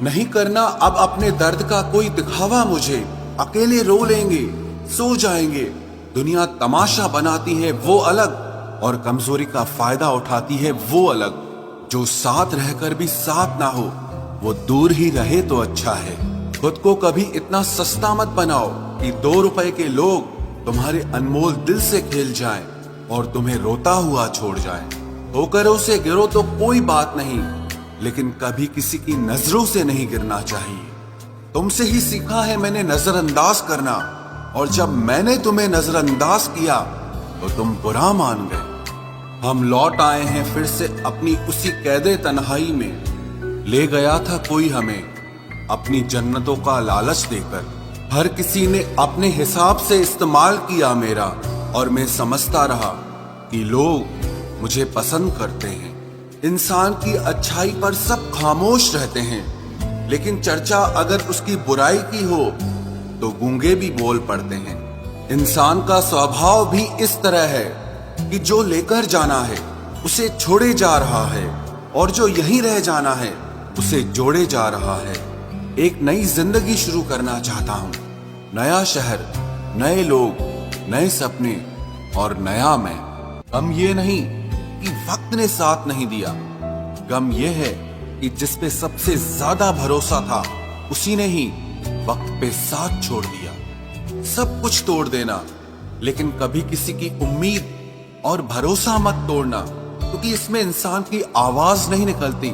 नहीं करना अब अपने दर्द का कोई दिखावा मुझे। अकेले रो लेंगे, सो जाएंगे। दुनिया तमाशा बनाती है वो अलग, और कमजोरी का फायदा उठाती है वो अलग। जो साथ रहकर भी साथ ना हो, वो दूर ही रहे तो अच्छा है। खुद को कभी इतना सस्ता मत बनाओ कि 2 रुपए के लोग तुम्हारे अनमोल दिल से खेल जाएं और तुम्हें रोता हुआ छोड़ जाएं। ठोकरों से गिरो तो कोई बात नहीं, लेकिन कभी किसी की नजरों से नहीं गिरना चाहिए। तुमसे ही सीखा है मैंने नजरअंदाज करना, और जब मैंने तुम्हें नजरअंदाज किया तो तुम बुरा मान गए। हम लौट आए हैं फिर से अपनी उसी कैदे तन्हाई में। ले गया था कोई हमें अपनी जन्नतों का लालच देकर। हर किसी ने अपने हिसाब से इस्तेमाल किया मेरा, और मैं समझता रहा कि लोग मुझे पसंद करते हैं। इंसान की अच्छाई पर सब खामोश रहते हैं, लेकिन चर्चा अगर उसकी बुराई की हो तो गूंगे भी बोल पड़ते हैं। इंसान का स्वभाव भी इस तरह है कि जो लेकर जाना है उसे छोड़े जा रहा है, और जो यहीं रह जाना है उसे जोड़े जा रहा है। एक नई जिंदगी शुरू करना चाहता हूँ। नया शहर, नए लोग, नए सपने और नया मैं। गम ये नहीं कि वक्त ने साथ नहीं दिया, गम ये है कि जिस पे सबसे ज्यादा भरोसा था उसी ने ही वक्त पे साथ छोड़ दिया। सब कुछ तोड़ देना, लेकिन कभी किसी की उम्मीद और भरोसा मत तोड़ना, क्योंकि इसमें इंसान की आवाज नहीं निकलती,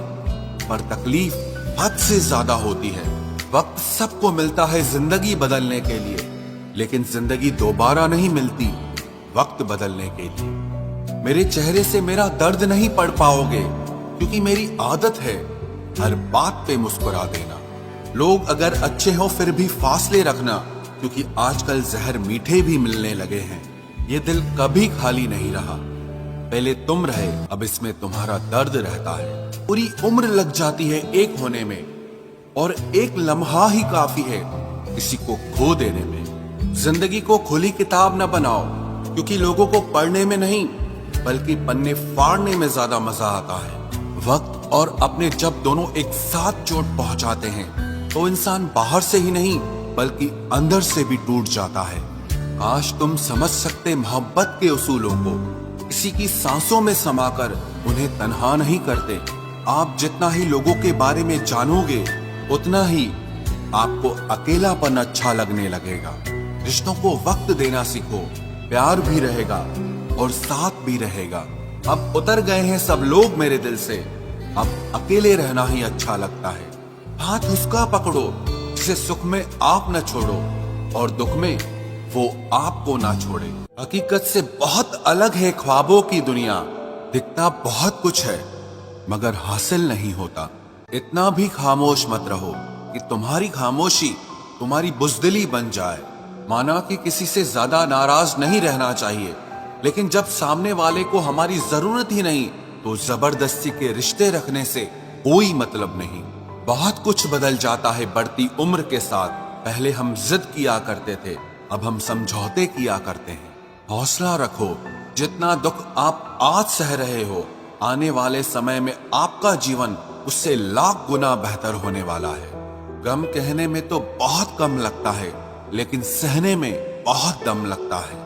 पर तकलीफ हद से ज्यादा होती है। वक्त सबको मिलता है जिंदगी बदलने के लिए, लेकिन जिंदगी दोबारा नहीं मिलती वक्त बदलने के लिए। मेरे चेहरे से मेरा दर्द नहीं पढ़ पाओगे, क्योंकि मेरी आदत है हर बात पे मुस्कुरा देना। लोग अगर अच्छे हो फिर भी फासले रखना, क्योंकि आजकल जहर मीठे भी मिलने लगे हैं। ये दिल कभी खाली नहीं रहा, पहले तुम रहे, अब इसमें तुम्हारा दर्द रहता है। पूरी उम्र लग जाती है एक होने में, और एक लम्हा ही काफी है किसी को खो देने में। जिंदगी को खुली किताब न बनाओ, क्योंकि लोगों को पढ़ने में नहीं बल्कि पन्ने फाड़ने में ज्यादा मजा आता है। वक्त और अपने जब दोनों एक साथ चोट पहुंचाते हैं तो इंसान बाहर से ही नहीं बल्कि अंदर से भी टूट जाता है। काश तुम समझ सकते मोहब्बत के उसूलों को, किसी की सांसों में समाकर उन्हें तन्हा नहीं करते। आप जितना ही लोगों के बारे में जानोगे उतना ही आपको अकेलापन अच्छा लगने लगेगा। रिश्तों को वक्त देना सीखो, प्यार भी रहेगा और साथ भी रहेगा। अब उतर गए हैं सब लोग मेरे दिल से, अब अकेले रहना ही अच्छा लगता है। हाथ उसका पकड़ो जिसे सुख में आप न छोड़ो, और दुख में वो आपको ना छोड़े। हकीकत से बहुत अलग है ख्वाबों की दुनिया। दिखता बहुत कुछ है मगर हासिल नहीं होता। इतना भी खामोश मत रहो कि तुम्हारी खामोशी तुम्हारी बुज़दिली बन जाए। माना कि किसी से ज्यादा नाराज नहीं रहना चाहिए, लेकिन जब सामने वाले को हमारी जरूरत ही नहीं तो जबरदस्ती के रिश्ते रखने से कोई मतलब नहीं। बहुत कुछ बदल जाता है बढ़ती उम्र के साथ। पहले हम जिद किया करते थे, अब हम समझौते किया करते हैं। हौसला रखो, जितना दुख आप आज सह रहे हो, आने वाले समय में आपका जीवन उससे लाख गुना बेहतर होने वाला है। गम कहने में तो बहुत कम लगता है, लेकिन सहने में बहुत दम लगता है।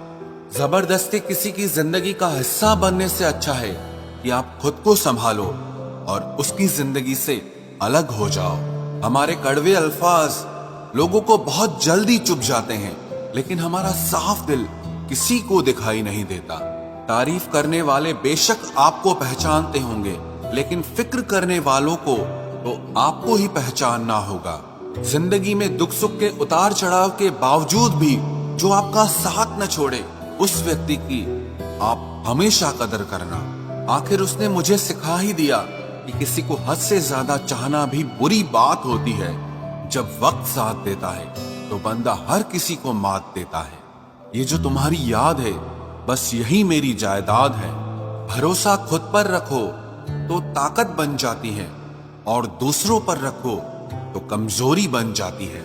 जबरदस्ती किसी की जिंदगी का हिस्सा बनने से अच्छा है कि आप खुद को संभालो और उसकी जिंदगी से अलग हो जाओ। हमारे कड़वे अल्फाज लोगों को बहुत जल्दी चुभ जाते हैं, लेकिन हमारा साफ दिल किसी को दिखाई नहीं देता। तारीफ करने वाले बेशक आपको पहचानते होंगे, लेकिन फिक्र करने वालों को तो आपको ही पहचानना होगा। जिंदगी में दुख सुख के उतार चढ़ाव के बावजूद भी जो आपका साथ न छोड़े, उस व्यक्ति की आप हमेशा कदर करना। आखिर उसने मुझे सिखा ही दिया कि किसी को हद से ज्यादा चाहना भी बुरी बात होती है। जब वक्त साथ देता है तो बंदा हर किसी को मात देता है। ये जो तुम्हारी याद है, बस यही मेरी जायदाद है। भरोसा खुद पर रखो तो ताकत बन जाती है, और दूसरों पर रखो तो कमजोरी बन जाती है।